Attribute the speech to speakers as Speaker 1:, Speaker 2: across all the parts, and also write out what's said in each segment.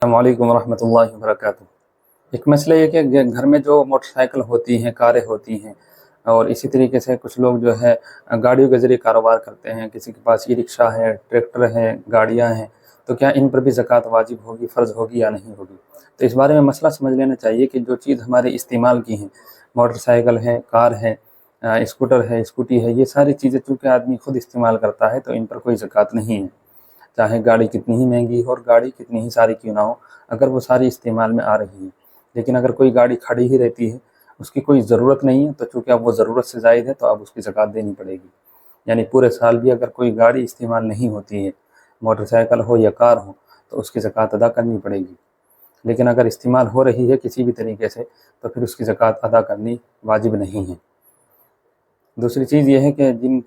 Speaker 1: السلام علیکم ورحمۃ اللہ وبرکاتہ۔ ایک مسئلہ یہ کہ گھر میں جو موٹر سائیکل ہوتی ہیں، کاریں ہوتی ہیں، اور اسی طریقے سے کچھ لوگ جو ہے گاڑیوں کے ذریعے کاروبار کرتے ہیں، کسی کے پاس ای رکشہ ہے، ٹریکٹر ہے، گاڑیاں ہیں، تو کیا ان پر بھی زکوٰۃ واجب ہوگی، فرض ہوگی یا نہیں ہوگی؟ تو اس بارے میں مسئلہ سمجھ لینا چاہیے کہ جو چیز ہمارے استعمال کی ہیں، موٹر سائیکل ہے، کار ہے، اسکوٹر ہے، اسکوٹی ہے، یہ ساری چیزیں چونکہ آدمی خود استعمال کرتا ہے تو ان پر کوئی زکوٰۃ نہیں ہے، چاہے گاڑی کتنی ہی مہنگی ہو اور گاڑی کتنی ہی ساری کیوں نہ ہو، اگر وہ ساری استعمال میں آ رہی ہے۔ لیکن اگر کوئی گاڑی کھڑی ہی رہتی ہے، اس کی کوئی ضرورت نہیں ہے، تو چونکہ اب وہ ضرورت سے زائد ہے تو اب اس کی زکوٰۃ دینی پڑے گی۔ یعنی پورے سال بھی اگر کوئی گاڑی استعمال نہیں ہوتی ہے، موٹر سائیکل ہو یا کار ہو، تو اس کی زکوٰۃ ادا کرنی پڑے گی۔ لیکن اگر استعمال ہو رہی ہے کسی بھی طریقے سے تو پھر اس کی زکوٰۃ ادا کرنی واجب نہیں ہے۔ دوسری چیز یہ ہے کہ جن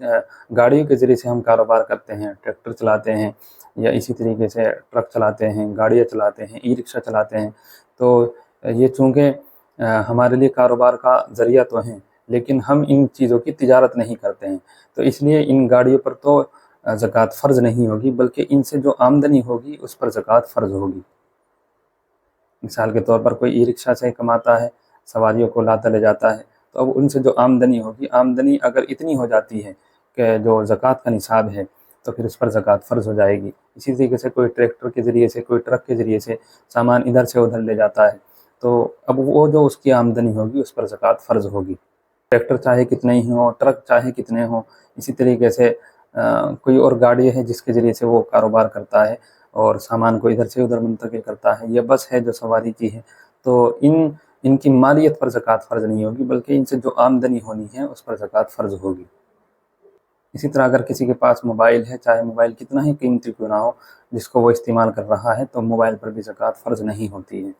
Speaker 1: گاڑیوں کے ذریعے سے ہم کاروبار کرتے ہیں، ٹریکٹر چلاتے ہیں یا اسی طریقے سے ٹرک چلاتے ہیں، گاڑیاں چلاتے ہیں، ای رکشہ چلاتے ہیں، تو یہ چونکہ ہمارے لیے کاروبار کا ذریعہ تو ہیں، لیکن ہم ان چیزوں کی تجارت نہیں کرتے ہیں، تو اس لیے ان گاڑیوں پر تو زکوٰۃ فرض نہیں ہوگی، بلکہ ان سے جو آمدنی ہوگی اس پر زکوٰۃ فرض ہوگی۔ مثال کے طور پر کوئی ای رکشہ سے کماتا ہے، سواریوں کو لاتا لے جاتا ہے، تو اب ان سے جو آمدنی ہوگی، آمدنی اگر اتنی ہو جاتی ہے کہ جو زکوٰۃ کا نصاب ہے تو پھر اس پر زکوٰۃ فرض ہو جائے گی۔ اسی طریقے سے کوئی ٹریکٹر کے ذریعے سے، کوئی ٹرک کے ذریعے سے سامان ادھر سے ادھر لے جاتا ہے، تو اب وہ جو اس کی آمدنی ہوگی اس پر زکوٰۃ فرض ہوگی۔ ٹریکٹر چاہے کتنے ہی ہوں، ٹرک چاہے کتنے ہوں، اسی طریقے سے کوئی اور گاڑی ہے جس کے ذریعے سے وہ کاروبار کرتا ہے اور سامان کو ادھر سے ادھر منتقل کرتا ہے، یا بس ہے جو سواری کی ہے، تو ان کی مالیت پر زکوٰۃ فرض نہیں ہوگی، بلکہ ان سے جو آمدنی ہونی ہے اس پر زکوٰۃ فرض ہوگی۔ اسی طرح اگر کسی کے پاس موبائل ہے، چاہے موبائل کتنا ہی قیمتی کیوں نہ ہو، جس کو وہ استعمال کر رہا ہے، تو موبائل پر بھی زکوٰۃ فرض نہیں ہوتی ہے۔